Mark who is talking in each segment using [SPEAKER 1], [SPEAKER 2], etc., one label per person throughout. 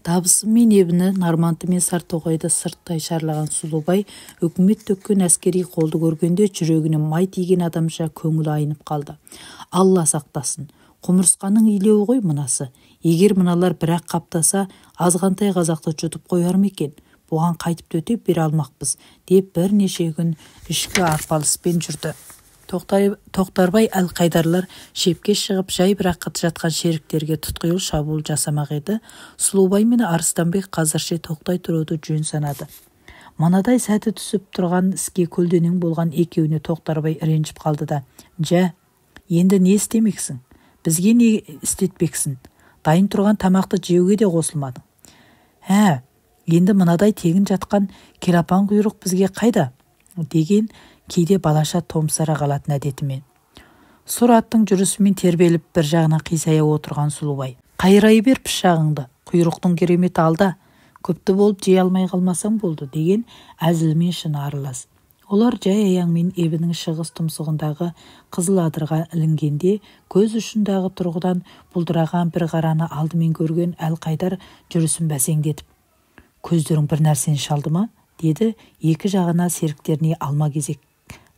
[SPEAKER 1] Табысы мен ебіні, Нарманты мен Сартоғайды сырттай шарлаған Сұлубай үкімет төккен әскери қолды көргенде жүрегіне май тиген адамша көңілі айнып қалды. Алла сақтасын. Құмырсқаның илеуі ғой мынасы. Егер мыналар бірақ қаптаса, азғантай қазақты жұтып қояр ма екен? Бұған қайтып төтеп бере алмақпыз, деп бірнеше күн ішкі арпалыспен жүрді. Тоқтарбай Әлқайдарлар шепке шығып, жай бірақ жатқан шеріктерге тұтқиыл шабуыл жасамақ еді. Сұлубай мен Арыстанбек қазірше тоқтай тұруды жөн санады. Манадай сәті түсіп тұрған іске көлденең болған екеуіне Тоқтарбай ренжіп қалды да: «Жә, енді не істемексің? Бізге не істетпексің? Дайын тұрған тамақты жеуге де қосылмадың. Енді мынадай тегін жатқан келапан құйрық бізге қайда?» деген кейде балаша томсара қалатын әдетімен. Сұр аттың жүрісімен тербеліп бір жағына қисая отырған Сұлубай: «Қайрай бер пышағыңды, құйрықтың кереметі алда, көпті болып жей алмай қалмасаң болды» деген әзілмен шыны аралас. Олар жай аяңмен ебінің шығыс тұмсығындағы қызыл адырға ілінгенде көз ұшындағы тұрғыдан бұлдыраған бір қараны алдымен көрген Әлқайдар жүрісін бәсеңдетіп: «Көздерің бір нәрсені шалды ма?» деді, екі жағына серіктеріне алма-кезек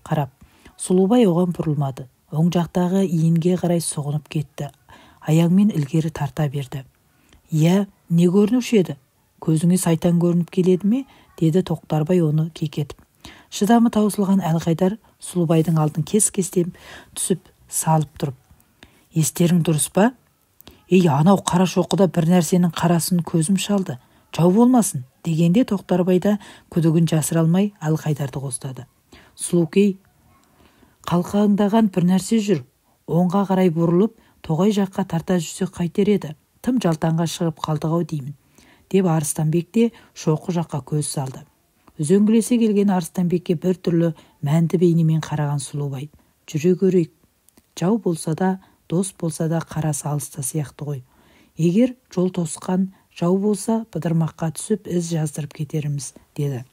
[SPEAKER 1] қарап. Сұлубай оған бұрылмады. Оң жақтағы иінге қарай соғынып кетті. Аяңмен ілгері тарта берді. «Иә, не көрінуші еді? Көзіңе сайтан көрініп келеді ме?» деді Тоқтарбай оны кекетіп. Шыдамы таусылған Әлқайдар Сұлубайдың алдын кес-кестен түсіп салып тұрып: «Естерің дұрыс па? Анау қара шоқыда бір нәрсенің қарасын көзім шалды. Жау болмасын» дегенде Тоқтарбайда күдігін жасыра алмай Әлқайдарды қостады. «Сұлукей, қалқаңдаған бір нәрсе жүр. Оңға қарай бұрылып, тоғай жаққа тарта жүрсе қайтер еді? Тым жалтанға шығып қалдық-ау деймін» деп Арыстанбек те шоқы жаққа көз салды. Үзеңгілесе келген Арыстанбекке бір түрлі мәнді бейнемен қараған Сұлубай: «Жүре көрейік. Жау болса да, дос болса да қарасы алыста сияқты ғой. Егер жол тосқан жау болса, быдырмаққа түсіп із жаздырып кетеріміз» деді.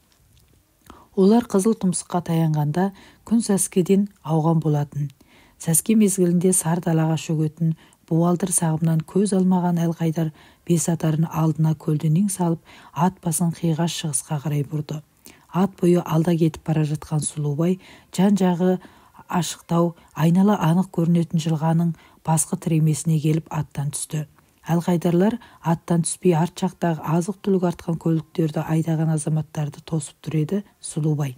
[SPEAKER 1] Олар қызыл тұмсыққа таянғанда күн сәскеден ауған болатын. Сәске мезгілінде сар далаға шөгетін буалдыр сағымнан көз алмаған Әлқайдар бес атарын алдына көлденең салып, ат басын қиғаш шығысқа қарай бұрды. Ат бойы алда кетіп бара жатқан Сұлубай жан-жағы ашықтау, айнала анық көрінетін жылғаның басқы тіремесіне келіп аттан түсті. Әлқайдарлар аттан түспей арт жақтағы азық-түлік артқан көліктерді айдаған азаматтарды тосып тұр еді. Сұлубай: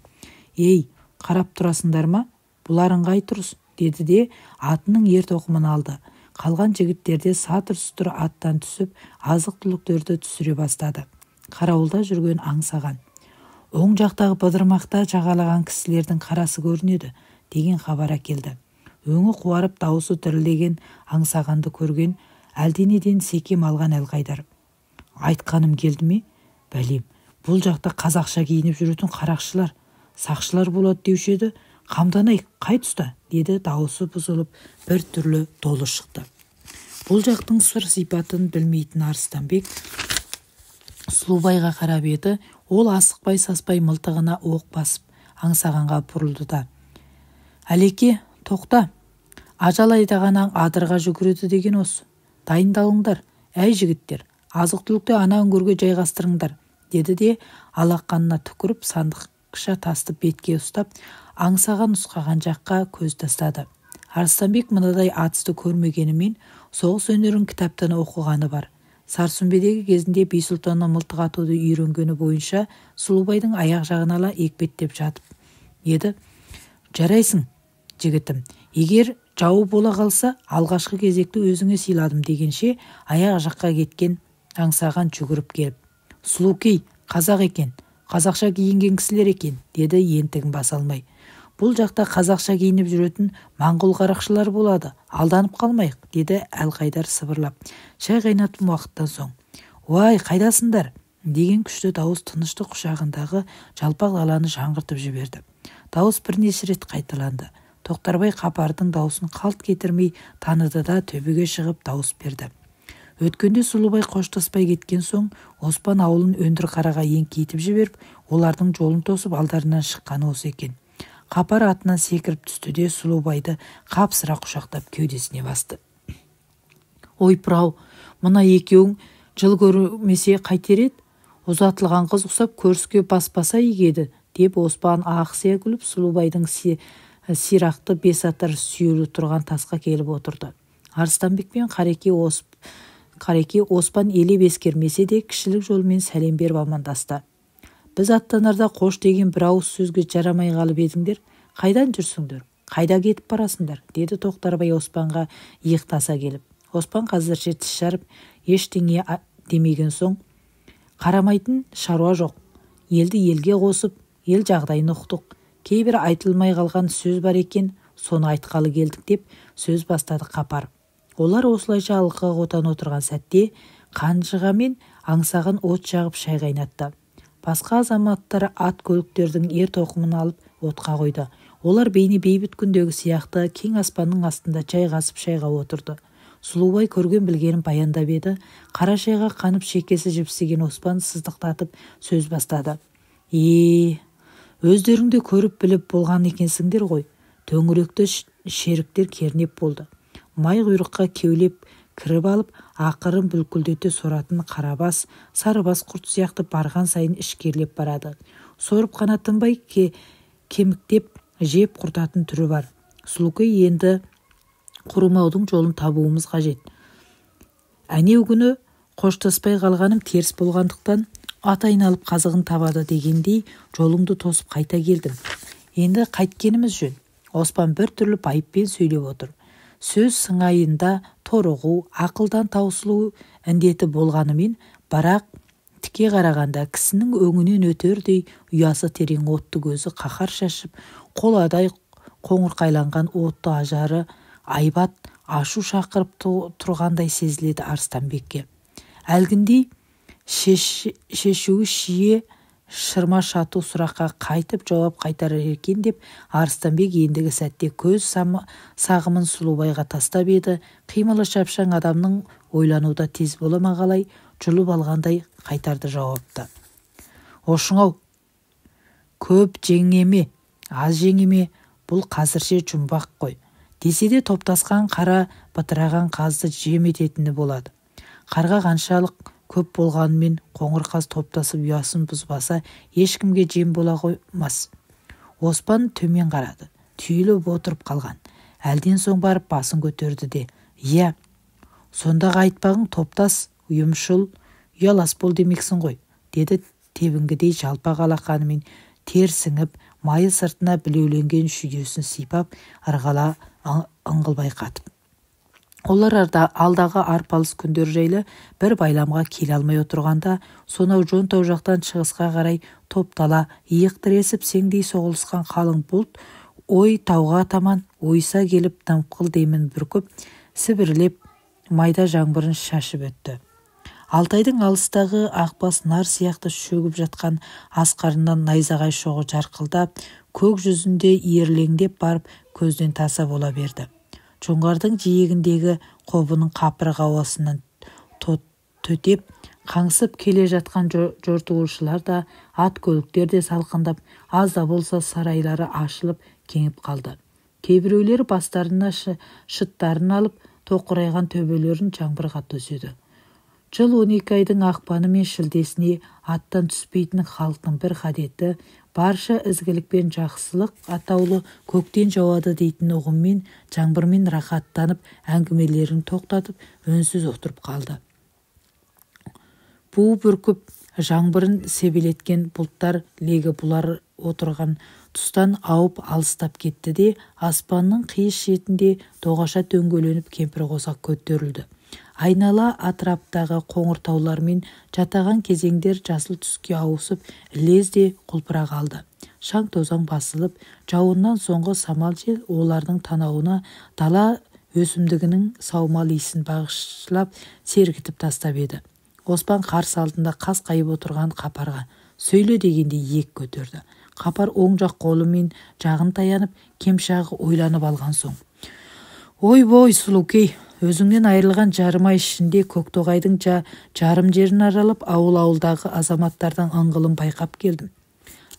[SPEAKER 1] «Ей, қарап тұрасыңдар ма? Бұларың қай тұрыс?» деді де атының ер-тоқымын алды. Қалған жігіттерде сатыр-сұтыр аттан түсіп, азық-түліктерді түсіре бастады. Қарауылда жүрген аңсаған: «Оң жақтағы быдырмақта жағалаған кісілердің қарасы көрінеді» деген хабар әкелді. Өңі қуарып, дауысы дірілдеген аңсағанды көрген әлденеден секем алған Әлқайдар: «Айтқаным келді ме? Бәлем, бұл жақта қазақша киініп жүретін қарақшылар, сақшылар болады деуші еді. Қамданайық, қай тұста?» деді. Дауысы бұзылып, бір түрлі долы шықты. Бұл жақтың сыр сипатын білмейтін Арыстанбек Сұлубайға қарап еді. Ол асықпай саспай мылтығына оқ басып аңсағанға бұрылды да: «Әлеке, тоқта. Ажал айдаған аң адырға жүгіреді деген осы. Дайындалыңдар, әй жігіттер, азық-түлікті ана үңгірге жайғастырыңдар» деді де алақанына түкіріп сандықша тасты бетке ұстап, аңсаған нұсқаған жаққа көз тастады. Арыстанбек мынадай атысты көрмегенімен соғыс өнерін кітаптан оқығаны бар. Сарсүмбедегі кезінде Бейсұлтаннан мылтық атуды үйренгені бойынша Сұлубайдың аяқ жағын ала екпеттеп жатып еді: «Жарайсың, жігітім. Егер жауы бола қалса, алғашқы кезекті өзіңе сыйладым» дегенше аяқ жаққа кеткен аңсаған жүгіріп келіп: «Сұлукей, қазақ екен, қазақша киінген кісілер екен» деді ентігін баса алмай. «Бұл жақта қазақша киініп жүретін моңғол қарақшылар болады, алданып қалмайық» деді Әлқайдар сыбырлап шай қайнатым уақыттан соң. «Уай, қайдасыңдар?» деген күшті дауыс тыныштық құшағындағы жалпақ даланы жаңғыртып жіберді. Дауыс бірнеше рет қайталанды. Тоқтарбай Қапардың даусын қалт кетірмей таныды да төбеге шығып дауыс берді. Өткенде Сұлубай қоштаспай кеткен соң Оспан ауылын өндір қараға еңкейтіп жіберіп, олардың жолын тосып алдарынан шыққаны осы екен. Қапар атынан секіріп түсті де Сұлубайды қапсыра құшақтап кеудесіне басты. «Ойпыр-ау, мына екеуің Жыл көрмесе қайтер еді? Ұзатылған қыз ұқсап көріске баспаса егеді, деп Оспан ақсия күліп Сұлубайдың сирақты бесатар сүйеулі тұрған тасқа келіп отырды. Арыстанбек пен Қареке Оспан елеп ескермесе де кішілік жолмен сәлем беріп амандасты. Біз аттанарда қош деген бір ауыз сөзге жарамай қалып едіңдер, қайдан жүрсіңдер, қайда кетіп барасыңдар, деді Тоқтарбай Оспанға иықтаса келіп. Оспан қазірше тіс жарып, ештеңе демеген соң, қарамайтын шаруа жоқ, елді елге қосып, ел жағдайын ұқтық, кейбір айтылмай қалған сөз бар екен, соны айтқалы келдік деп сөз бастады Қапар. Олар осылайша алқаға отан отырған сәтте қанжыға мен аңсаған от жағып шай қайнатты. Басқа азаматтар ат көліктердің ер тоқымын алып отқа қойды. Олар бейне бейбіт күндегі сияқты кең аспанның астында жайғасып шайға отырды. Сұлубай көрген білгенін баяндап еді. Қара шайға қанып шекесі жіпсеген Оспан сыздықтатып сөз бастады. Өздеріңде көріп біліп болған екенсіңдер ғой. Төңіректі шеріктер кернеп болды. Май құйрыққа кеулеп кіріп алып, ақырын бүлкілдете соратын қарабас, сарыбас құрт сияқты барған сайын ішкерлеп барады. Сорып қана тынбай кеміктеп жеп құртатын түрі бар. Сұлукай енді құрымаудың жолын табуымыз қажет. Әнеу күні қоштаспай қалғаным теріс болғандықтан ат айналып қазығын табады дегендей жолыңды тосып қайта келдім. Енді қайткеніміз жөн. Оспан бір түрлі байыппен сөйлеп отыр. Сөз сыңайында торығу, ақылдан таусылу індеті болғанымен, бірақ тіке қарағанда кісінің өңінен өтердей ұясы терең отты көзі қаһар шашып, қоладай қоңырқайланған отты ажары айбат ашу шақырып тұрғандай сезіледі Арыстанбекке. Әлгіндей шешуі шие шырма шату сұраққа қайтып жауап қайтарар екен деп Арыстанбек ендігі сәтте көз сағымын Сұлубайға тастап еді. Қимылы шапшаң адамның ойлануда тез бола ма қалай, жұлып алғандай қайтарды жауапты. Ошыңау, көп жеңеме, аз жеңеме, бұл қазірше жұмбақ қой. Десе де топтасқан қара бытыраған қазды жем ететіні болады. Қарға қаншалық көп болғанымен қоңыр қаз топтасып ұясын бұзбаса ешкімге жем бола қоймас. Оспан төмен қарады. Түйіліп отырып қалған. Әлден соң барып басын көтерді де, сондағы айтпағың топтас, ұйымшыл, ұялас бол демексің ғой, деді тебінгідей жалпақ алақанымен терсіңіп, майы сыртына білеуленген шүйдесін сипап, ырғала ыңғылбай қатып. Олар алдағы арпалыс күндер жайлы бір байламға келе алмай отырғанда, сонау Жонтау жақтан шығысқа қарай топтала, иық тіресіп сеңдей соғылысқан қалың бұлт, ой тауға таман ойса келіп дымқыл демін бүркіп, сібірлеп майда жаңбырын шашып өтті. Алтайдың алыстағы ақбас нар сияқты шөгіп жатқан асқарынан найзағай шоғы жарқылдап, көк жүзінде иірілеңдеп барып көзден таса бола берді. Жоңғардың жиегіндегі қобының қапырық ауасынан төтеп, қаңсып келе жатқан жортуылшылар да, ат көліктер де салқындап, аз да болса сарайлары ашылып кеңіп қалды. Кейбіреулері бастарына шыттарын алып, тоқырайған төбелерін жаңбырға төседі. Жыл 12 айдың ақпаны мен шілдесіне аттан түспейтін халықтың бір ғадеті, барша ізгілік пен жақсылық атаулы көктен жауады дейтін ұғыммен жаңбырмен рахаттанып, әңгімелерін тоқтатып, үнсіз отырып қалды. Бу бүркіп жаңбырын себелеткен бұлттар легі бұлар отырған тұстан ауып алыстап кетті де, аспанның қиыс шетінде доғаша дөңгеленіп кемпір қосақ көтерілді. Айнала атыраптағы қоңыр таулар мен жатаған кезеңдер жасыл түске ауысып, лезде құлпыра қалды. Шаң тозаң басылып, жауыннан соңғы самал жел олардың танауына дала өсімдігінің саумал иісін бағышлап сергітіп тастап еді. Оспан қарсы алдында қас қайып отырған Қапарға сөйле дегенде иек көтерді. Қапар оң жақ қолымен жағын таянып, кемшағы ойланып алған соң: Ой-бой, Сұлукей, өзіңнен айырылған жарым ай ішінде Көктоғайдың жарым жерін аралап, ауыл-ауылдағы азаматтардың аңғылын байқап келдім.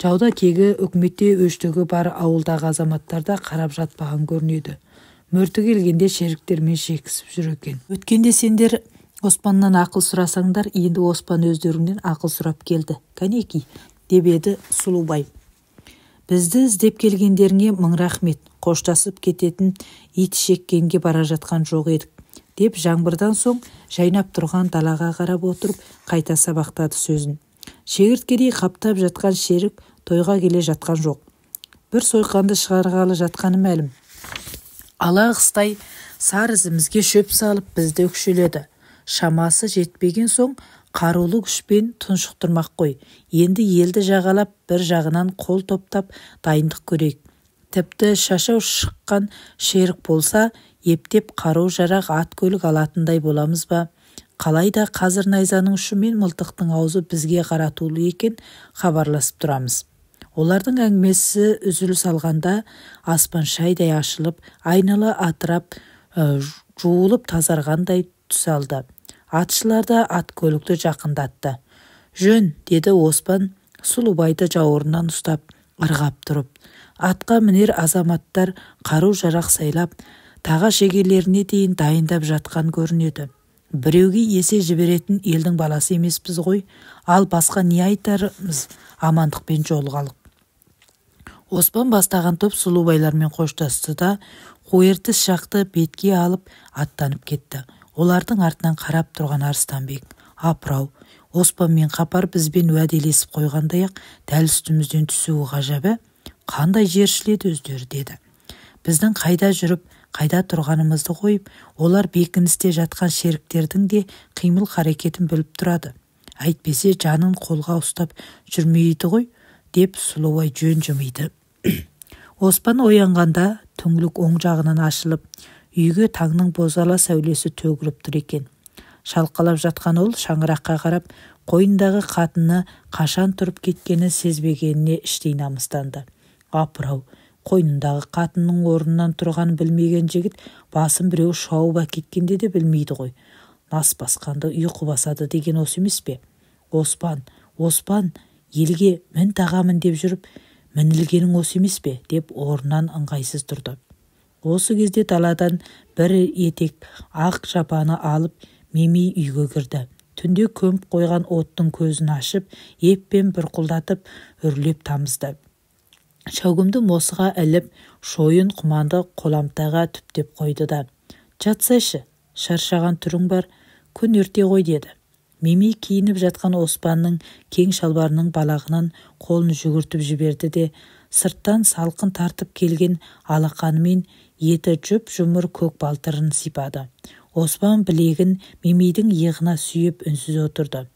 [SPEAKER 1] Жауда кегі үкіметте өштігі бар ауылдағы азаматтарда қарап жатпаған көрінеді. Мөрті келгенде шеріктермен шекісіп жүр екен. Өткенде сендер Оспаннан ақыл сұрасаңдар, енді Оспан өздеріңнен ақыл сұрап келді. Кәнеки, деп еді Сұлубай. Бізді іздеп келгендеріңе мың рахмет. Қоштасып кететін ит шеккенге бара жатқан жоқ едік, деп жаңбырдан соң жайнап тұрған далаға қарап отырып қайта сабақтады сөзін. Шегірткедей қаптап жатқан шерік тойға келе жатқан жоқ. Бір сойқанды шығарғалы жатқаны мәлім. Ала қыстай сар ізімізге шөп салып бізді өкшеледі. Шамасы жетпеген соң қарулы күшпен тұншықтырмақ қой. Енді елді жағалап бір жағынан қол топтап дайындық көрейік. Тіпті шашау шыққан шерік болса, ептеп қару жарақ ат көлік алатындай боламыз ба? Қалайда қазір найзаның ұшы мен мылтықтың аузы бізге қаратулы екен, хабарласып тұрамыз. Олардың әңгімесі үзіліс алғанда аспан шайдай ашылып, айнала атырап, жуылып тазарғандай түс алды. Атшылар да ат көлікті жақындатты. Жөн, деді Оспан Сұлубайды жауырынан ұстап, ырғап тұрып. Атқа мінер азаматтар қару жарақ сайлап, таға шегелеріне дейін дайындап жатқан көрінеді. Біреуге есе жіберетін елдің баласы емеспіз ғой, ал басқа не айтарымыз, амандықпен жолғалық. Оспан бастаған топ Сұлубайлармен қоштасты да, қойыртыс шақты бетке алып аттанып кетті. Олардың артынан қарап тұрған Арыстанбек: апырау, Оспанмен Қапар бізбен уәделесіп қойғандай-ақ дәл үстімізден түсуі ғажабы, қандай жершіледі өздері, деді. Біздің қайда жүріп, қайда тұрғанымызды қойып, олар бекіністе жатқан шеріктердің де қимыл қарекетін біліп тұрады. Әйтпесе жанын қолға ұстап жүрмейді ғой, деп Сұлубай жөн жымиды. Оспан оянғанда түңлік оң жағынан ашылып, үйге таңның бозала сәулесі төгіліп тұр екен. Шалқалап жатқан ол шаңыраққа қарап, қойнындағы қатыны қашан тұрып кеткені сезбегеніне іштей намыстанды. Апырау, қойнындағы қатынның орнынан тұрғанын білмеген жігіт басын біреу шауып әкеткенде де білмейді ғой. Нас басқанды ұйқы басады деген осы емес пе? Оспан, елге мін тағамын деп жүріп, мінілгенің осы емес пе? Деп орнынан ыңғайсыз тұрды. Осы кезде даладан бір етек ақ жапаны алып Мемей үйге кірді. Түнде көміп қойған оттың көзін ашып, еппен бұрқылдатып, үрлеп тамызды. Шәугімді мосыға іліп, шойын құманды қоламтаға түптеп қойды да: жатсайшы, шаршаған түрің бар, күн ерте ғой, деді. Мемей киініп жатқан Оспанның кең шалбарының балағынан қолын жүгіртіп жіберді де, сырттан салқын тартып келген алақанымен еті жұп-жұмыр көк балтырын сипады. Оспан білегін Мемейдің иығына сүйеп үнсіз отырды.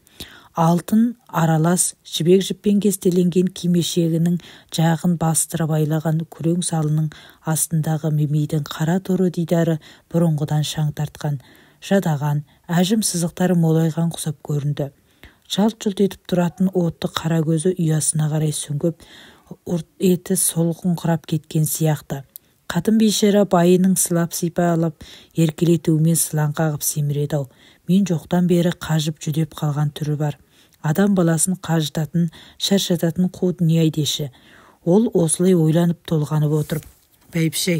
[SPEAKER 1] Алтын аралас жібек жіппен кестеленген кимешегінің жағын бастыра байлаған күрең салының астындағы Мемейдің қара торы дидары бұрынғыдан шаң тартқан, жадаған, әжім сызықтары молайған құсап көрінді. Жалт-жұлт етіп тұратын отты қара көзі ұясына қарай сүңгіп, еті солғыңқырап кеткен сияқты. Қатын бейшара байының сылап сипалап, еркелетуімен сылаң қағып семіреді-ау. Мен жоқтан бері қажып жүдеп қалған түрі бар. Адам баласын қажытатын, шаршататын қу дүние деші. Ол осылай ойланып толғанып отырып, бәйбіше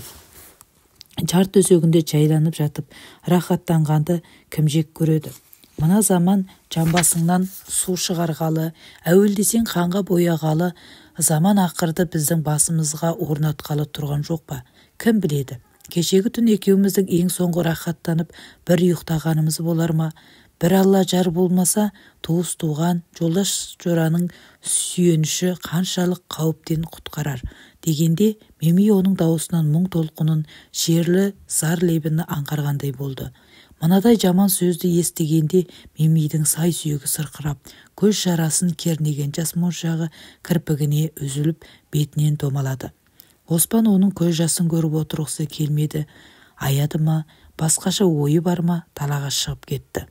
[SPEAKER 1] жар төсегінде жайланып жатып, рахаттанғанды кім жек көреді? Мына заман жамбасыңнан су шығарғалы, әуелдесең қанға бояғалы, заман ақырды біздің басымызға орнатқалы тұрған жоқ па? Кім біледі? Кешегі түн екеуміздің ең соңғы рахаттанып бір ұйықтағанымыз болар ма? Бір алла жар болмаса, туыс туған, жолдас жораның сүйеніші қаншалық қауіптен құтқарар дегенде, Мемей оның дауысынан мұң толқынын, шерлі зар лебіні аңғарғандай болды. Мынадай жаман сөзді естігенде Мемейдің сай сүйегі сырқырап, көз жарасын кернеген жас моншағы кірпігіне үзіліп, бетінен домалады. Оспан оның көз жасын көріп отырғысы келмеді. Аяды ма, басқаша ойы бар ма, далаға шығып кетті.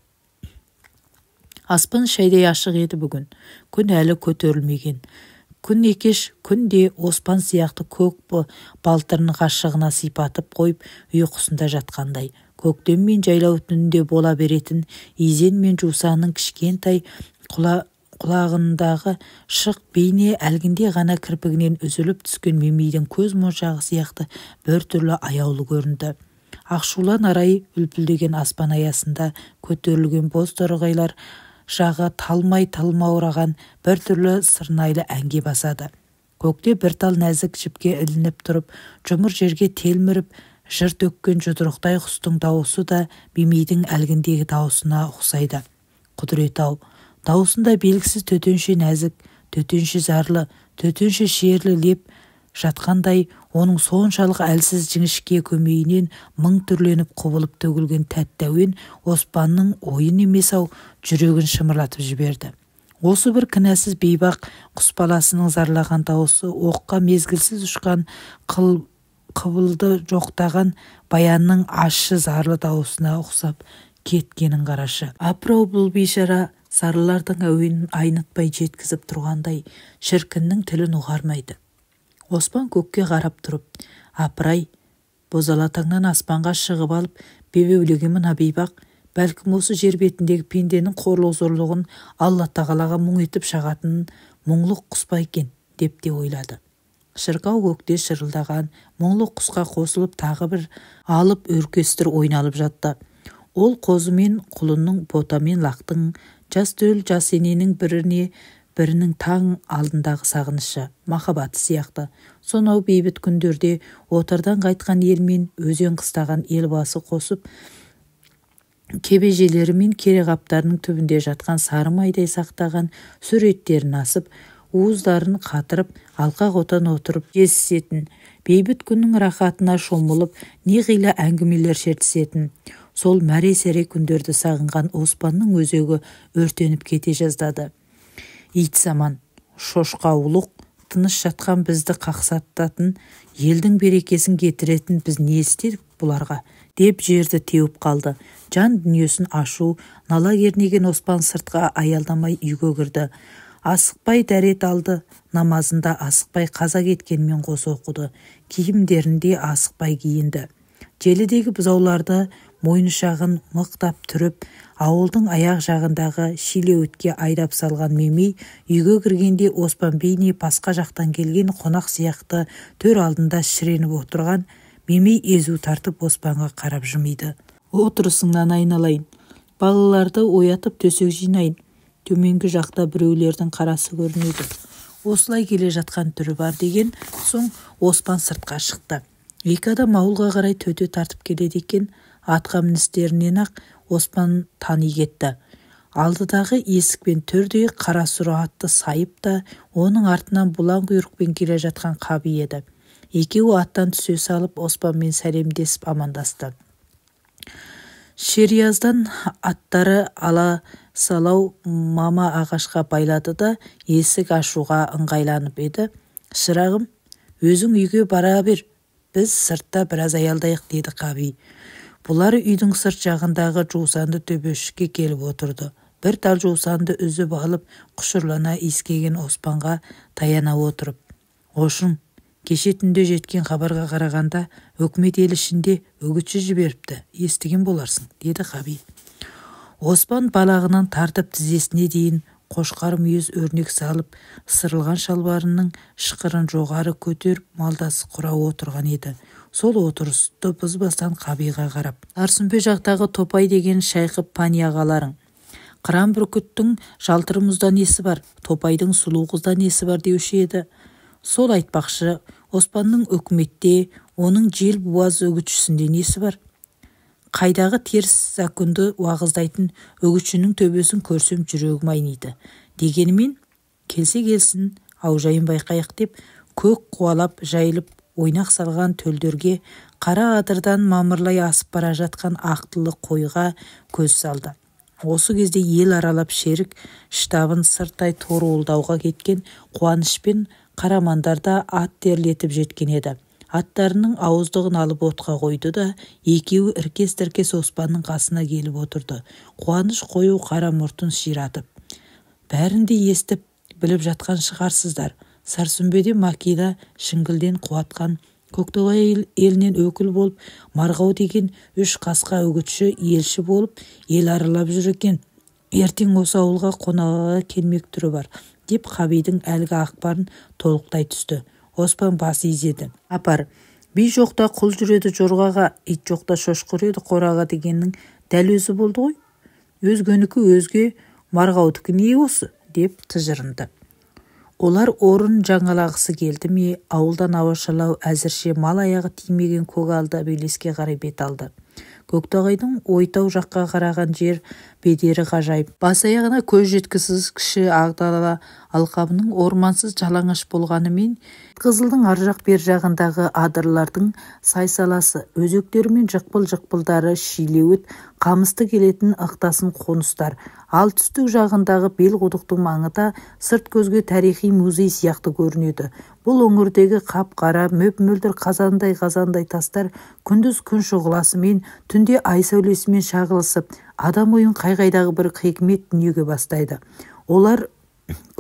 [SPEAKER 1] Аспан шайдай ашық еді бүгін. Күн әлі көтерілмеген. Күн екеш, күнде Оспан сияқты көк балтырын ғашығына сипатып қойып, ұйқысында жатқандай. Көктем мен жайлау түнінде бола беретін изен мен жусанның кішкентай құлағындағы шық бейне әлгінде ғана кірпігінен үзіліп түскен Мемейдің көз моншағы сияқты бір түрлі аяулы көрінді. Ақшулан арай үлпілдеген аспан аясында көтерілген боз торғайлар жағы талмай-талмаураған бір түрлі сырнайлы әнге басады. Көкте бір тал нәзік жіпке ілініп тұрып, жұмыр жерге телміріп, жыр төккен жұдырықтай құстың дауысы да Мимейдің әлгіндегі дауысына ұқсайды. Құдірет-ау, дауысында белгісіз төтенше нәзік, төтенше зарлы, төтенше шерлі леп жатқандай, оның соншалық әлсіз жіңішке көмейінен мың түрленіп құбылып төгілген тәтті әуен Оспанның ойын емес-ау, жүрегін шымырлатып жіберді. Осы бір кінәсіз бейбақ құс баласының зарлаған дауысы оққа мезгілсіз ұшқан қыбылды жоқтаған баянның ащы зарлы дауысына ұқсап кеткенін қарашы. Апыр-ау, бұл бейшара зарлылардың әуенін айнытпай жеткізіп тұрғандай, шіркіннің тілін ұғармайды. Оспан көкке қарап тұрып, апыр-ай, бозалатаңнан аспанға шығып алып, бебеулеген мына бейбақ, бәлкім осы жер бетіндегі пенденің қорлық-зорлығын Алла тағалаға мұң етіп шағатын мұңлық құс па екен, деп те ойлады. Шырқау көкте шырылдаған мұңлық құсқа қосылып тағы бір алып өркестір ойналып жатты. Ол қозы мен құлынның, бота мен лақтың, жас төл жас ененің бірінің таң алдындағы сағынышы, махаббаты сияқты. Сонау бейбіт күндерде отардан қайтқан ел мен өзен қыстаған ел басы қосып, кебежелері мен кереғаптарының түбінде жатқан сары майдай сақтаған суреттерін асып, уыздарын қатырып, алқа қотан отырып жесісетін, бейбіт күннің рахатына шомылып, неғилә әңгімелер шертісетін, сол мәре-сәре күндерді сағынған Оспанның өзегі өртеніп кете жаздады. Ит заман, шошқа ұлық, тыныш жатқан бізді қақсататын, елдің берекесін кетіретін біз не істедік бұларға, деп жерді теуіп қалды. Жан дүниесін ашу, нала кернеген Оспан сыртқа аялдамай үйге кірді. Асықпай дәрет алды, намазында асықпай қаза кеткенмен қоса оқыды. Киімдерінде асықпай киінді. Желідегі бұзауларды мойнышағын мықтап түріп, ауылдың аяқ жағындағы шилеуітке айдап салған Мимей үйге кіргенде Оспан бейне басқа жақтан келген қонақ сияқты төр алдында шіреніп отырған Мимей езу тартып Оспанға қарап жымиды. Отырысыңнан айналайын, балаларды оятып төсек жинайын. Төменгі жақта біреулердің қарасы көрінеді. Осылай келе жатқан түрі бар деген соң Оспан сыртқа шықты. Екі адам ауылға қарай төте тартып келеді екен. Атқа міністерінен ақ Оспан тани кетті. Алдыдағы есік пен төрде қара сұр атты сайып та, оның артынан бұлаң құйрықпен келе жатқан Қаби еді. Екеуі аттан түсе салып Оспанмен сәлемдесіп амандасты. Шерияздан аттары ала салау мама ағашқа байлады да есік ашуға ыңғайланып еді. Шырағым, өзің үйге бара бер, біз сыртта біраз аялдайық, деді Қаби. Бұлар үйдің сырт жағындағы жусанды төбешікке келіп отырды. Бір тал жусанды үзіп алып, құшырлана иіскеген Оспанға таяна отырып. Ошың, кеше түнде жеткен хабарға қарағанда, өкімет ел ішінде үгітші жіберіпті, естіген боларсың, деді Қаби. Оспан балағынан тартып тізесіне дейін қошқар мүйіз өрнек салып, сырылған шалбарының шықырын жоғары көтеріп, малдасы құра отырған еді. Сол отырысты бұзбастан Қабиға қарап, Арсынбе жақтағы Топай деген шайқып пани ағаларың, қыран бүркіттің жалтыр мұзда несі бар, Топайдың сұлу қызда несі бар деуші еді. Сол айтпақшы, Оспанның өкіметте, оның жел буаз үгітшісінде несі бар? Қайдағы теріс законды уағыздайтын үгітшінің төбесін көрсем жүрегім айниды. Дегенімен, келсе келсін, аужайын байқайық деп, көк қуалап жайылып ойнақ салған төлдерге, қара адырдан мамырлай асып бара жатқан ақтылы қойға көз салды. Осы кезде ел аралап шерік штабын сырттай торуылдауға кеткен қуанышпен қарамандарда ат терлетіп жеткен еді. Аттарының ауыздығын алып отқа қойды да, екеуі іркес-тіркес Оспанның қасына келіп отырды. Қуаныш қою қара мұртын ширатып. Бәрінде естіп, біліп жатқан шығарсыздар. Сарсүмбеде Макида шіңгілден қуатқан, Көктоғай елінен өкіл болып, Марғау деген 3 қасқа үгітші елші болып, ел аралап жүр екен. Ертең осы ауылға қонаққа келмек түрі бар, деп Қабидің әлгі ақпарын толықтай түсті. Оспан басы изеді. Апар, Би жоқта құл жүреді жорғаға, ит жоқта шошқыр еді қораға дегеннің дәл өзі болды ғой. Өзгенікі өзге, марғаудікі не осы деп тыжырынды. Олар орын жаңалағысы келді ме, ауылдан ауашалау әзірше мал аяғы тимеген көгалда белеске қарай бет алды. Көктоғайдың Ойтау жаққа қараған жер бедері ғажайып. Бас аяғына көз жеткісіз кіші ағдала алқабының ормансыз жалаңаш болғанымен, Қызылдың ар жақ бер жағындағы адырлардың сайсаласы, өзектері мен жықпыл-жықпылдары шилеуіт, қамысты келетін ықтасын қоныстар, ал түстік жағындағы Белқұдықтың маңы да сырт көзге тарихи музей сияқты көрінеді. Бұл өңірдегі қап-қара, мөп-мөлдір қазандай тастар күндіз күн шұғыласымен, түнде ай сәулесімен шағылысып, адам ойын қай-қайдағы бір хикмет дүниеге бастайды. Олар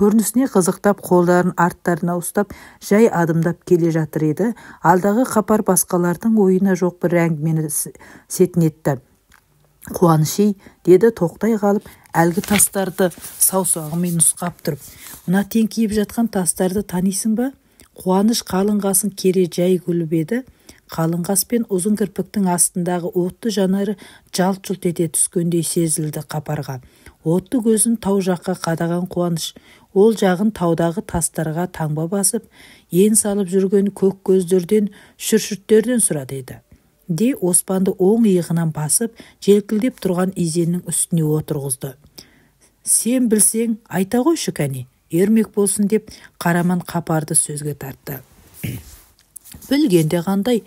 [SPEAKER 1] көрінісіне қызықтап, қолдарын арттарына ұстап, жай адымдап келе жатыр еді. Алдағы қапар басқалардың ойына жоқ бір әңгімені сетінетті. Қуаныш-ей, деді тоқтай қалып, әлгі тастарды саусағымен нұсқап тұрып. Мына теңкиіп жатқан тастарды танисың ба? Қуаныш қалыңғасын кере жай күліп еді. Қалыңғас пен ұзын кірпіктің астындағы отты жанары жалт-жұлт ете түскендей сезілді қапарға. Отты көзін тау жаққа қадаған Қуаныш, ол жағын таудағы тастарға таңба басып, ен салып жүрген көк көздерден, шүршіттерден сұрады еді. Де оспанды оң иығынан басып, желкілдеп тұрған изеннің үстіне отырғызды. Сен білсең, айта қойшы кәне, ермек болсын деп Қараман қапарды сөзге тартты. Білгенде қандай,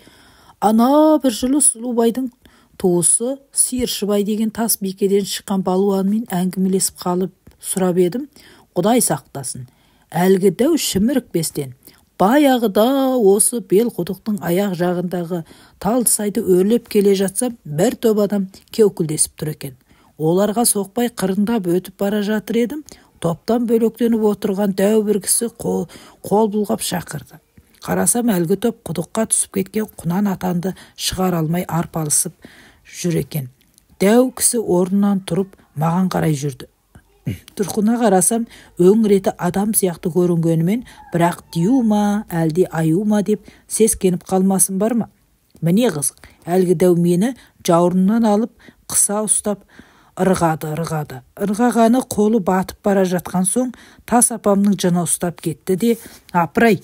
[SPEAKER 1] ана бір жылы Сұлубайдың туысы Сиыршыбай деген тас бикеден шыққан балуанмен әңгімелесіп қалып сұрап едім. Құдай сақтасын, әлгі дәу шімірікпестен, баяғыда осы Белқұдықтың аяқ жағындағы талдысайды өрлеп келе жатсам, бір топ адам кеукілдесіп тұр екен. Оларға соқпай қырындап өтіп бара жатыр едім. Топтан бөлектеніп отырған дәу бір кісі қол бұлғап шақырды. Қарасам, әлгі топ құдыққа түсіп кеткен Құнан Атанды шығар алмай арпалысып жүр екен. Дәу кісі орнынан тұрып маған қарай жүрді. Тұрқына қарасам, өң реті адам сияқты көрінгенімен, бірақ дию ма, әлде аю ма деп сескеніп қалмасын бар ма? Міне қызық, әлгі дәу мені жауырыннан алып, қыса ұстап, ырғады. Ырғағаны қолы батып бара жатқан соң, тас апамның жыны ұстап кетті де, апырай,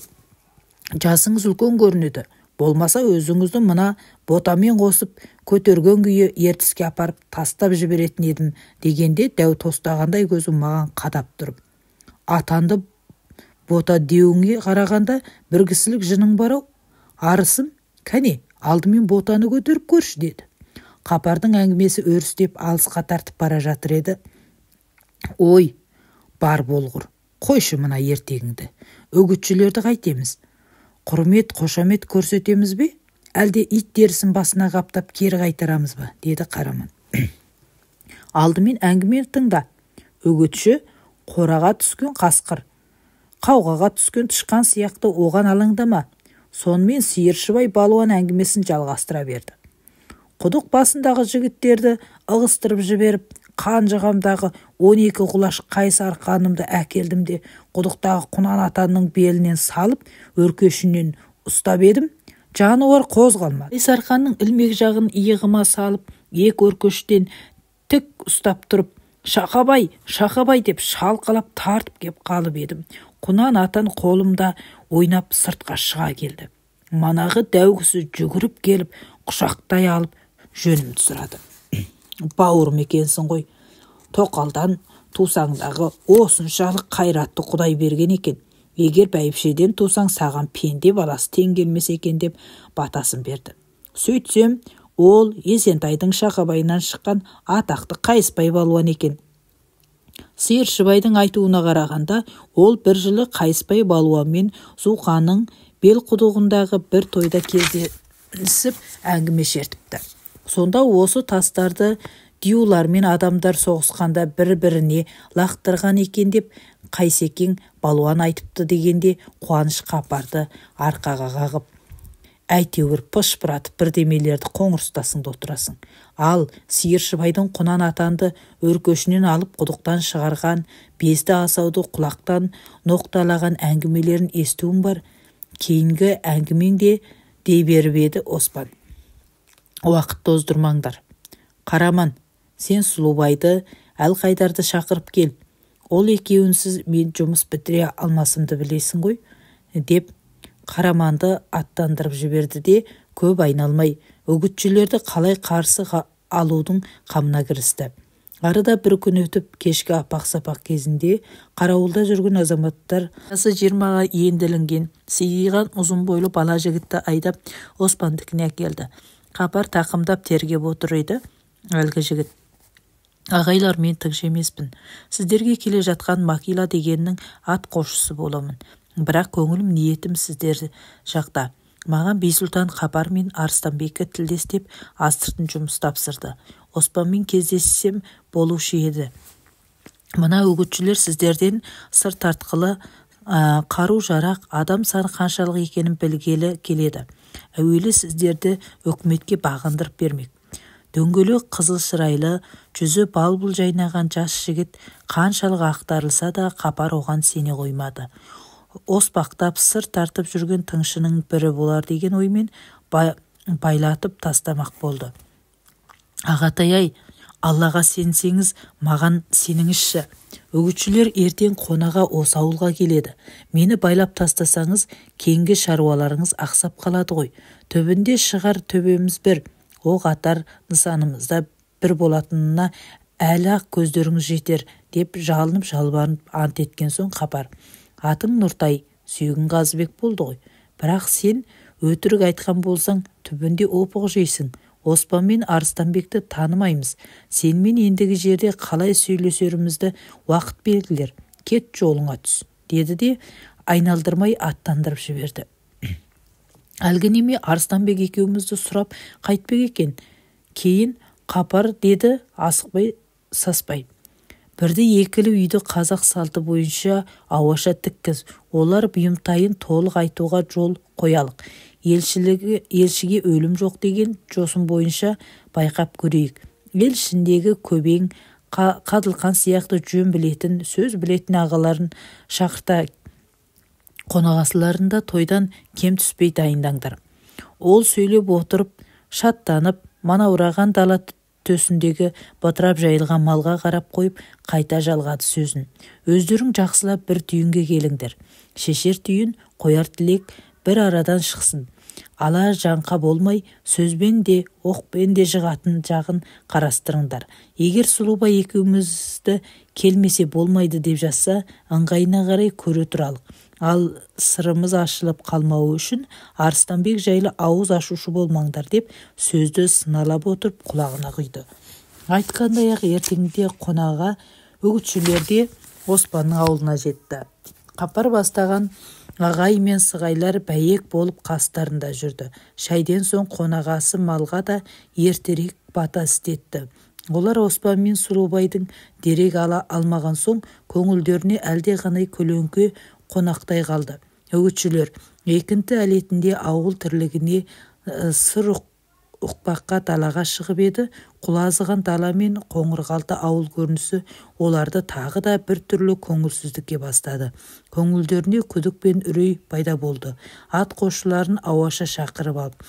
[SPEAKER 1] жасыңыз үлкен көрінеді. Болмаса өзіңізді мына ботамен қосып, көтерген күйі ертіске апарып тастап жіберетін едім дегенде, дәу тостағандай көзі маған қадап тұрып. Атанды бота деуіңе қарағанда бір кісілік жының бар-ау. Арысым, кәне, алдымен ботаны көтеріп көрші деді. Қапардың әңгімесі өрістеп алысқа тартып бара жатыр еді. Ой, бар болғыр, қойшы мына ертегіңді. Үгітшілерді қайтеміз? Құрмет, қошамет көрсетеміз бе? Әлде ит дерісін басына қаптап кері қайтарамыз ба? Деді Қараман. Алдымен әңгіме тыңда. Үгітші қораға түскен қасқыр, қауғаға түскен тышқан сияқты оған алаңдама. Сонымен Сиыршыбай балуан әңгімесін жалғастыра берді. Құдық басындағы жігіттерді ығыстырып жіберіп, қан жағамдағы 12 құлаш қайсар қанымды әкелдім де, құдықтағы Құнан Атанның белінен салып, өркешінен ұстап едім. Жануар қозғалмады. Қайсар ханның ілмек жағын иығыма салып, екі өркештен тік ұстап тұрып, шақабай деп шалқалап тартып кеп қалып едім. Құнан Атан қолымда ойнап сыртқа шыға келді. Манағы дәу кісі жүгіріп келіп, құшақтай алып, жөнімді сұрады. Бауырым екенсің ғой, тоқалдан тусаңдағы осыншалық қайратты Құдай берген екен. Егер бәйбішеден тусаң, саған пенде баласы тең келмес екен деп батасын берді. Сөйтсем, ол Есентайдың Шақабайынан шыққан атақты Қайыспай балуан екен. Сиыршыбайдың айтуына қарағанда, ол бір жылы Қайыспай балуанмен Зұлқаның Белқұдығындағы бір тойда кездесіп әңгіме шертіпті. Сонда осы тастарды диюлармен адамдар соғысқанда бір-біріне лақтырған екен деп Қайсекең балуан айтыпты дегенде, Қуаныш Қапарды арқаға қағып, әйтеуір пышпыратып бірдемелерді қоңырстасыңды отырасың. Ал Сиыршыбайдың Құнан Атанды өркешінен алып құдықтан шығарған, безді асауды құлақтан ноқталаған әңгімелерін естуім бар. Кейінгі әңгімеңде дей беріп еді Оспан. Уақыт тоздырмаңдар. Қараман, сен Сұлубайды, Әлқайдарды шақырып кел. Ол екеуінсіз мен жұмыс бітіре алмасымды білесің ғой, деп Қараманды аттандырып жіберді де көп айналмай үгітшілерді қалай қарсы алудың қамына кірісті. Арада бір күн өтіп, кешкі апақ-сапақ кезінде қарауылда жүрген азаматтар жасы 20-ға енділінген сидиған ұзын бойлы бала жігітті айдап Оспандікіне әкелді. Қапар тақымдап тергеп отыр еді әлгі жігіт. Ағайлар, мен тыңшы емеспін. Сіздерге келе жатқан Макила дегеннің ат қосшысы боламын. Бірақ көңілім, ниетім сіздер жақта. Маған Бейсұлтан Қапар мен Арыстанбекке тілдес деп астыртын жұмыс тапсырды. Оспанмен кездессем болушы еді. Мына үгітшілер сіздерден сыр тартқылы, қару-жарақ, адам саны қаншалық екенін білгелі келеді. Әуелі сіздерді өкіметке бағындырып бермек. Дөңгелек қызыл шырайлы, жүзі балбұл жайнаған жас жігіт қаншалық ақтарылса да Қапар оған сене қоймады. Оспақтап сыр тартып жүрген тыңшының бірі болар деген оймен байлатып тастамақ болды. Ағатай-ай, Аллаға сенсеңіз, маған сеніңізші. Үгітшілер ертең қонаға осы ауылға келеді. Мені байлап тастасаңыз, кейінгі шаруаларыңыз ақсап қалады ғой. Төбінде шығар төбеміз бір, оқ атар нысанымызда бір болатынына әлі-ақ көздеріңіз жетер, деп жалынып жалбарынып ант еткен соң Қапар: атың Нұртай, сүйегің Қазыбек болды ғой. Бірақ сен өтірік айтқан болсаң, түбінде опық жейсің. Оспан мен Арыстанбекті танымаймыз. Сенмен ендігі жерде қалай сөйлесерімізді уақыт белгілер. Кет, жолыңа түс, деді де айналдырмай аттандырып жіберді. Әлгі неме Арыстанбек екеумізді сұрап қайтпек екен. Кейін Қапар деді асықпай, саспай: бірді екілі үйді қазақ салты бойынша ауаша тіккіз. Олар бұйымтайын толық айтуға жол қоялық. Елшіге өлім жоқ деген жосын бойынша байқап көрейік. Ел ішіндегі көбең, Қадылқан сияқты жөн білетін, сөз білетін ағаларын шақырта, қонағасыларында тойдан кем түспей дайындаңдар. Ол сөйлеп отырып, шаттанып, манаураған дала төсіндегі батырап жайылған малға қарап қойып, қайта жалғады сөзін. Өздерің жақсылап бір түйінге келіңдер. Шешер түйін, қояр тілек бір арадан шықсын. Ала жаңқа болмай, сөзбен де, оқпен де жығатын жағын қарастырыңдар. Егер Сұлубай екеумізді келмесе болмайды деп жазса, ыңғайына қарай көре тұралық. Ал сырымыз ашылып қалмауы үшін Арыстанбек жайлы ауыз ашушы болмаңдар, деп сөзді сыналап отырып құлағына құйды. Айтқандай-ақ ертеңде қонаға үгітшілерде Оспанның ауылына жетті. Қапар бастаған ағай мен сығайлар бәйек болып қастарында жүрді. Шайден соң қонағасы малға да ертерек бата істетті. Олар Оспан мен Сұлубайдың дерек ала алмаған соң көңілдеріне әлде ғанай көлеңке қонақтай қалды. Үгітшілер екінті әлетінде ауыл тірлігіне сыр ұқпаққа далаға шығып еді. Құлазыған дала мен қоңырғалды ауыл көрінісі оларды тағы да бір түрлі көңілсіздікке бастады. Көңілдеріне күдік пен үрей пайда болды. Ат қосшыларын ауаша шақырып алып: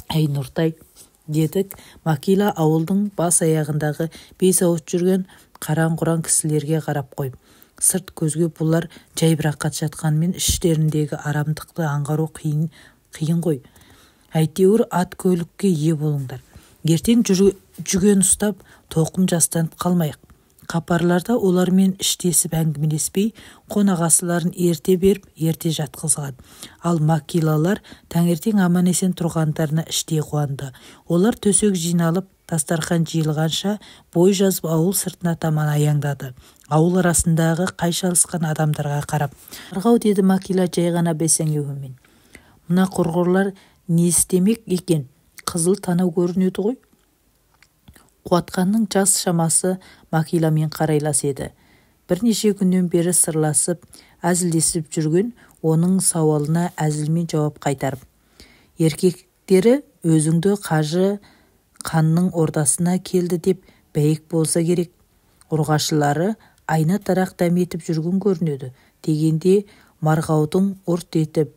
[SPEAKER 1] әй Нұртай, дедік, Макила ауылдың бас аяғындағы бейсауыт жүрген қараң-құраң кісілерге қарап қойып. Сырт көзге бұлар жайбырақат жатқанмен іштеріндегі арамдықты аңғару қиын ғой. Әйтеуір ат көлікке ие болыңдар. Ертең жүген ұстап, тоқым жастанып қалмайық. Қапарларда олармен іштесіп әңгімелеспей, қонағасыларын ерте беріп, ерте жатқызған. Ал Макилалар таңертең аман-есен тұрғандарына іштей қуанды. Олар төсек жиналып, дастархан жиылғанша бой жазып ауыл сыртына таман аяңдады. Ауыл арасындағы қайшалысқан адамдарға қарап: арғау, деді Макила жай ғана бәсеңдеумен. Мына құрғырлар не істемек екен? Қызыл танау көрінеді ғой. Қуатқанның жас шамасы Макиламен қарайлас еді. Бірнеше күннен бері сырласып, әзілдесіп жүрген оның сауалына әзілмен жауап қайтарып: еркектері өзіңді қажы қанның ордасына келді деп бәйек болса керек. Ұрғашылары айна тарақ дәметіп жүрген көрінеді дегенде марғаудың ұрт етіп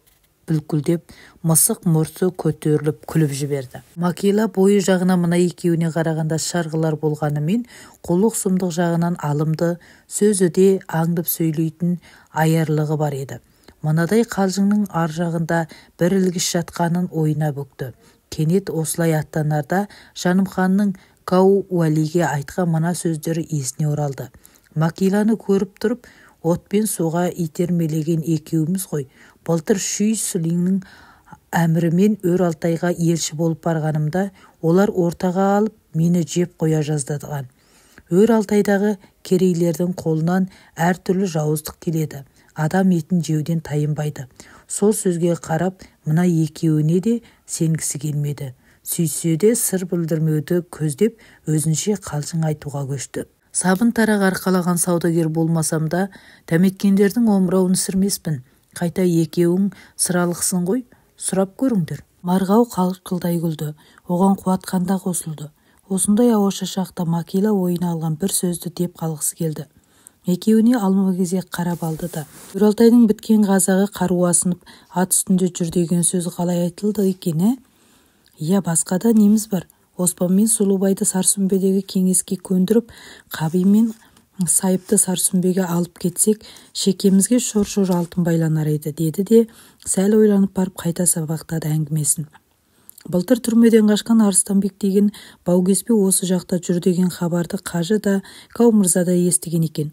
[SPEAKER 1] бүлкілдеп, мысық мұрсы көтеріліп күліп жіберді. Макила бойы жағына мына екеуіне қарағанда шарғылар болғанымен, құлық сұмдық жағынан алымды, сөзі де аңдып сөйлейтін аярлығы бар еді. Мынадай қалжыңның ар жағында бір ілгіш жатқанын ойына бүкті. Кенет осылай аттанарда Жанымханның Кауалиге айтқан мына сөздері есіне оралды. Макиланы көріп тұрып, отпен суға итермелеген екеуміз ғой. Былтыр Шүй Сүлеңнің әмірімен Өр Алтайға елші болып барғанымда, олар ортаға алып, мені жеп қоя жаздадыған. Өр Алтайдағы керейлердің қолынан әртүрлі жауыздық келеді. Адам етін жеуден тайынбайды. Сол сөзге қарап, мына екеуіне де сенгісі келмеді. Сүйсе де сыр білдірмеуді көздеп, өзінше қалжың айтуға көшті. Сабын тарақ арқалаған саудагер болмасам да, дәметкендердің омырауын сірмеспін. Қайта екеуің сыралықсың ғой, сұрап көріңдер. Марғау қалқылдай күлді, оған қуатқанда қосылды. Осындай ауаша шақта Макила ойына алған бір сөзді деп қалғысы келді. Екеуіне алма-кезек қарап алды да. Өр Алтайдың біткен қазағы қару асынып, ат үстінде жүр деген сөз қалай айтылды екен, Иә, басқада неміз бар. Оспан мен Сұлубайды Сарсүмбедегі кеңеске көндіріп, Қаби мен Сайыпты Сарсүмбеге алып кетсек, шекемізге шор-шор алтын байланар еді, деді де, сәл ойланып барып қайта сабақтады әңгімесін. Былтыр түрмеден қашқан Арыстанбек деген Баугеспе осы жақта жүр деген хабарды Қажы да Кау мырза да естіген екен.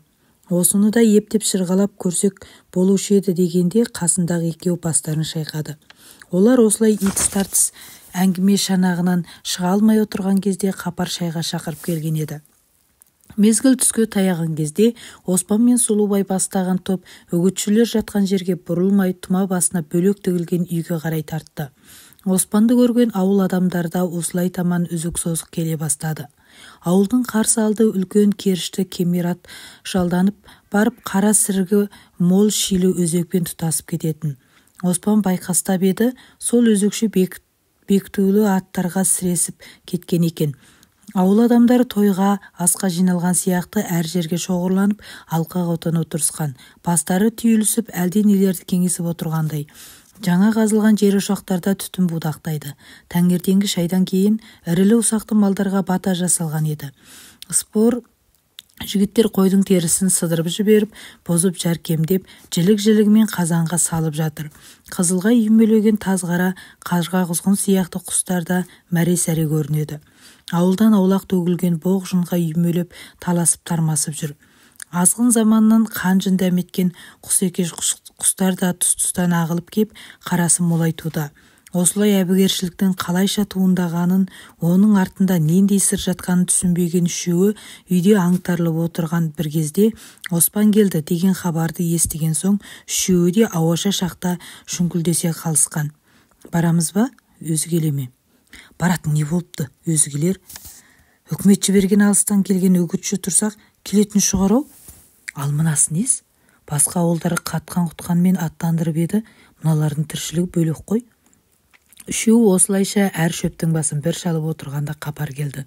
[SPEAKER 1] Осыны да ептеп шырғалап көрсек болушы еді дегенде қасындағы екеу бастарын шайқады. Олар осылай итіс-тартыс әңгіме шанағынан шыға алмай отырған кезде Қапар шайға шақырып келген еді. Мезгіл түске таяған кезде Оспан мен Сұлубай бастаған топ үгітшілер жатқан жерге бұрылмай тұма басына бөлек тігілген үйге қарай тартты. Оспанды көрген ауыл адамдары да осылай таман үзік-созық келе бастады. Ауылдың қарсы алды үлкен керішті кемерат жалданып барып қара сірігі мол шилі өзекпен тұтасып кететін. Оспан байқастап еді, сол өзекші бектулі аттарға сіресіп кеткен екен. Ауыл адамдары тойға, асқа жиналған сияқты әр жерге шоғырланып, алқаға отан отырысқан. Бастары түйілісіп, әлденелерді кеңесіп отырғандай. Жаңа қазылған жер ошақтарда түтін будақтайды. Таңертеңгі шайдан кейін ірілі-ұсақты малдарға бата жасалған еді. Спор жігіттер қойдың терісін сыдырып жіберіп, бозып жәркемдеп, жілік-жілігімен қазанға салып жатыр. Қызылға үймелеген тазғара, қажға құзғын сияқты құстарда мәре-сәре көрінеді. Ауылдан аулақ төгілген боқ жынға үймелеп, таласып тармасып жүр. Азғын заманнан қан-жын дәметкен құсекеш құстар да тұс-тұстан ағылып кеп, қарасы молайтуда. Осылай әбігершіліктің қалайша туындағанын, оның артында нендей сыр жатқанын түсінбеген үшеуі үйде аңтарылып отырған бір кезде Оспан келді деген хабарды естіген соң, үшеуі де ауаша шақта шүңкілдесе қалысқан. Барамыз ба? Өзгеле ме? Баратын не болыпты? Өзгелер. Үкімет жіберген алыстан келген үгітші тұрсақ, келетін шығар-ау? Ал мынасы нес? Басқа ауылдары қатқан-құтқанмен аттандырып еді, мыналардың тіршілігі бөлек қой. Үшеуі осылайша әр шөптің басын бір шалып отырғанда Қапар келді.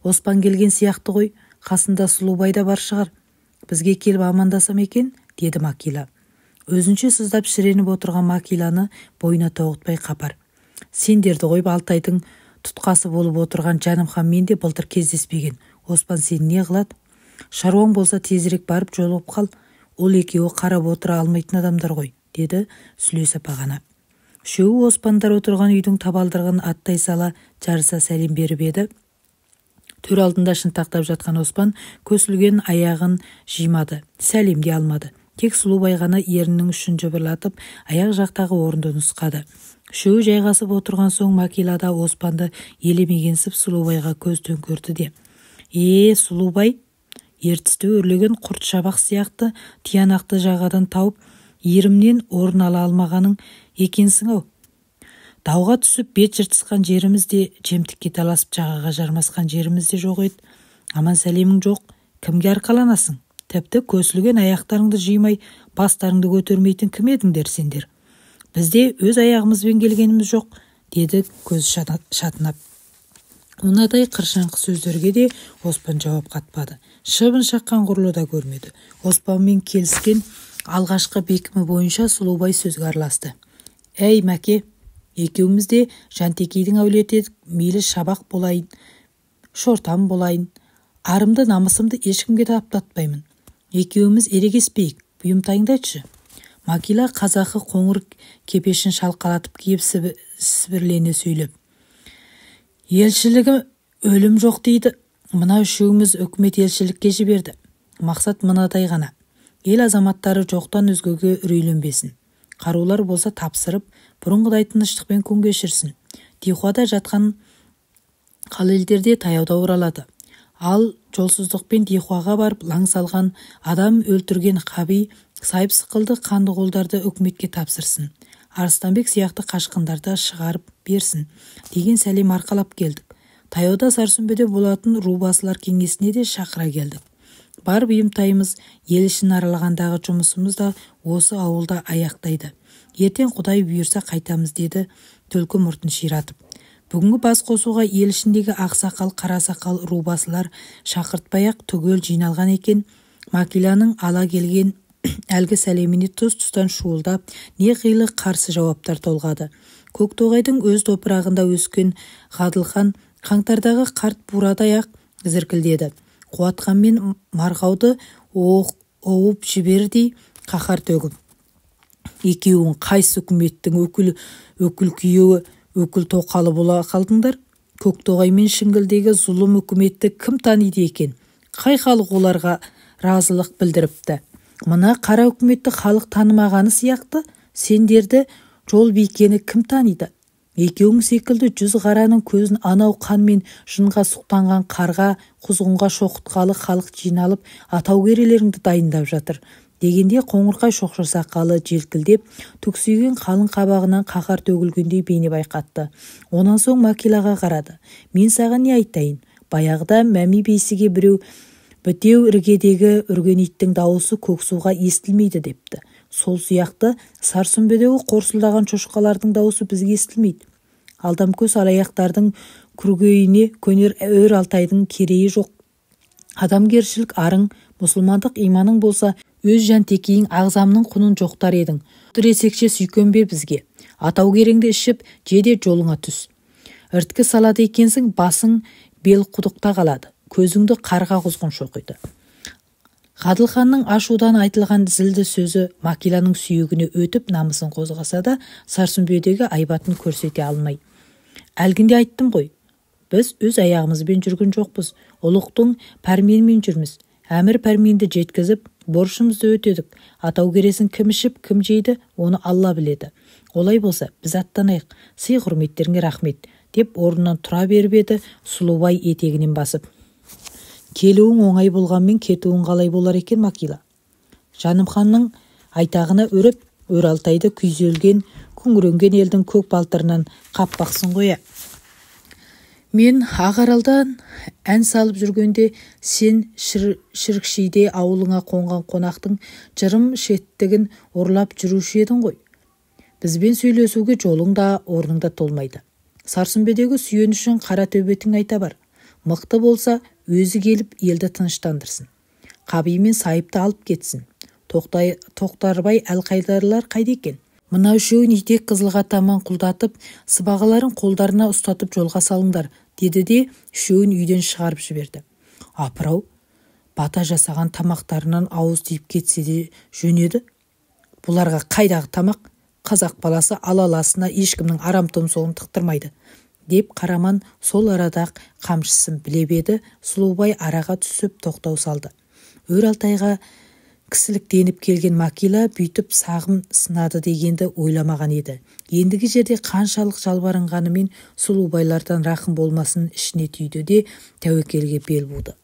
[SPEAKER 1] Оспан келген сияқты ғой, қасында Сұлубай да бар шығар. Бізге келіп амандасам екен, деді Макила. Өзінше сыздап шіреніп отырған Макиланы бойына тоғытпай Қапар. Сендерді ғой Алтайдың тұтқасы болып отырған Жанымханмен де былтыр кездеспеген. Оспан сен не қылады? Шаруаң болса тезірек барып жолығып қал. Ол екеуі қарап отыра алмайтын адамдар ғой, деді Сүлес апа ғана. Үшеуі Оспандар отырған үйдің табалдырығын аттай сала жарыса сәлем беріп еді. Төр алдында шынтақтап жатқан Оспан көсілген аяғын жимады, сәлем де алмады. Тек Сұлубай ғана ерінің ұшын жыбырлатып, аяқ жақтағы орынды нұсқады. Үшеуі жайғасып отырған соң Макилада Оспанды елемегенсіп Сұлубайға көз төңкерді де. Сұлубай, ертісті өрлеген құрт шабақ сияқты тиянақты жағадан тауып, ерімнен орын ала алмағаның екенсің-ау. Дауға түсіп бет жыртысқан жеріміз де, жемтікке таласып жағаға жармасқан жеріміз де жоқ еді. Аман сәлемің жоқ, кімге арқаланасың? Тіпті көсілген аяқтарыңды жимай, бастарыңды көтермейтін кім едіңдер сендер? Бізде өз аяғымызбен келгеніміз жоқ, деді көз шатынап. Онадай қыршаңқы сөздерге де Оспан жауап қатпады. Шыбын шаққан құрлы да көрмеді. Оспанмен келіскен алғашқы бекімі бойынша Сұлубай сөзге араласты. Әй мәке, екеуміз де Жантекейдің әулеті едік, мейлі шабақ болайын, шортан болайын, арымды намысымды ешкімге таптатпаймын. Екеуміз ерегеспейік, бұйымтайыңды айтшы. Макила қазақы қоңыр кепешін шалқалатып киіп сібірлене сөйлеп. Елшілігі өлім жоқ дейді. Мына үшеуміз үкімет елшілікке жіберді. Мақсат мынадай ғана. Ел азаматтары жоқтан өзгеге үрейленбесін. Қарулар болса тапсырып, бұрынғыдай тыныштықпен күн кешірсін. Дихуада жатқан қалелдерде таяуда оралады. Ал жолсыздықпен Дихуаға барып лаң салған, адам өлтірген Қаби сайып сықылды қанды қолдарды үкіметке тапсырсын. Арыстанбек сияқты қашқындарды шығарып берсін деген сәлем арқалап келдік. Таяуда Сарсүмбеде болатын рубасылар кеңесіне де шақыра келдік. Бар бұйымтайымыз ел ішін аралағандағы жұмысымыз да осы ауылда аяқтайды. Ертең Құдай бұйырса қайтамыз, деді түлкі мұртын ширатып. Бүгінгі бас қосуға ел ішіндегі ақсақал, қарасақал, рубасылар шақыртпай-ақ түгел жиналған екен. Макиланың ала келген әлгі сәлеміне тұс-тұстан шуылдап, не қилы қарсы жауаптар толғады. Көктоғайдың өз топырағында өскен Ғадылхан қаңтардағы қарт бурадай-ақ зіркілдеді. Қуатқан мен марғауды оғып жібердей қаһар төгіп. Екеуің қайсы үкіметтің өкіл күйеуі, өкіл тоқалы бола қалдыңдар? Көктоғай мен Шіңгілдегі зұлым үкіметті кім таниды екен? Қай халық оларға разылық білдіріпті? Мына қара үкіметті халық танымағаны сияқты, сендерді жол бейкені кім таниды? Екеуің секілді 100 қараның көзін анау қан мен жынға сұқтанған қарға, құзғынға шоқытқалы халық жиналып, атаугерелеріңді дайындап жатыр. Дегенде қоңырқай шоқшы сақалы желкілдеп, түксиген қалың қабағынан қаһар төгілгендей бейне байқатты. Онан соң Макилаға қарады. Мен саған не айтайын? Баяғыда мәми бейсіге бітеу іргедегі үрген иттің дауысы көксуға естілмейді депті. Сол сияқты Сарсүмбедегі қорсылдаған шошқалардың дауысы бізге естілмейді. Алдамкөз алаяқтардың күргейіне көнер өр Алтайдың керейі жоқ. Адамгершілік арың, мұсылмандық иманың болса, өз Жантекейің ағзамның құнын жоқтар едің. Дүресекше сүйкенбе бізге. Атау кереңді ішіп, жеде жолыңа түс. Ірткі салады екенсің, басың бел құдықта қалады. Көзіңді қарға құзғын шоқиды. Ғадылханның ашудан айтылған зілді сөзі Макиланың сүйегіне өтіп намысын қозғаса да, Сарсүмбедегі айбатын көрсете алмай. Әлгінде айттым ғой, біз өз аяғымызбен жүрген жоқпыз, ұлықтың пәрменімен жүрміз. Әмір пәрменді жеткізіп, борышымызды өтедік. Атау кересін кім ішіп, кім жейді, оны Алла біледі. Олай болса, біз аттанайық, сый құрметтеріңе рахмет, деп орнынан тұра беріп еді, Сұлубай етегінен басып. Келуің оңай болғанмен кетуің қалай болар екен, Макила? Жанымханның айтағына өріп, өр Алтайды күйзелген, күңіренген елдің көк балтырынан қаппақсың қоя. Мен Ағаралдан ән салып жүргенде, сен Шірікшиде ауылыңа қонған қонақтың жырым шеттігін ұрлап жүруші едің ғой. Бізбен сөйлесуге жолың да, орның да толмайды. Сарсүмбедегі сүйенішін қара төбетің айта бар. Мықты болса, өзі келіп елді тыныштандырсын. Қаби мен Сайыпты алып кетсін. Тоқтарбай Әлқайдарлар қайда екен? Мына үшеуін етек қызылға таман құлдатып, сыбағаларын қолдарына ұстатып жолға салыңдар, деді де үшеуін үйден шығарып жіберді. Апырау, бата жасаған тамақтарынан ауыз тиіп кетсе де жөнеді. Бұларға қайдағы тамақ? Қазақ баласы алаласына ешкімнің арам тұмсығын тықтырмайды, деп Қараман сол арадақ қамшысын білеп еді. Сұлубай араға түсіп тоқтау салды. Өр Алтайға кісіліктеніп келген Макила бүйтіп сағым сынады дегенді ойламаған еді. Ендігі жерде қаншалық жалбарынғанымен Сұлубайлардан рахым болмасын ішіне түйді де тәуекелге бел буды.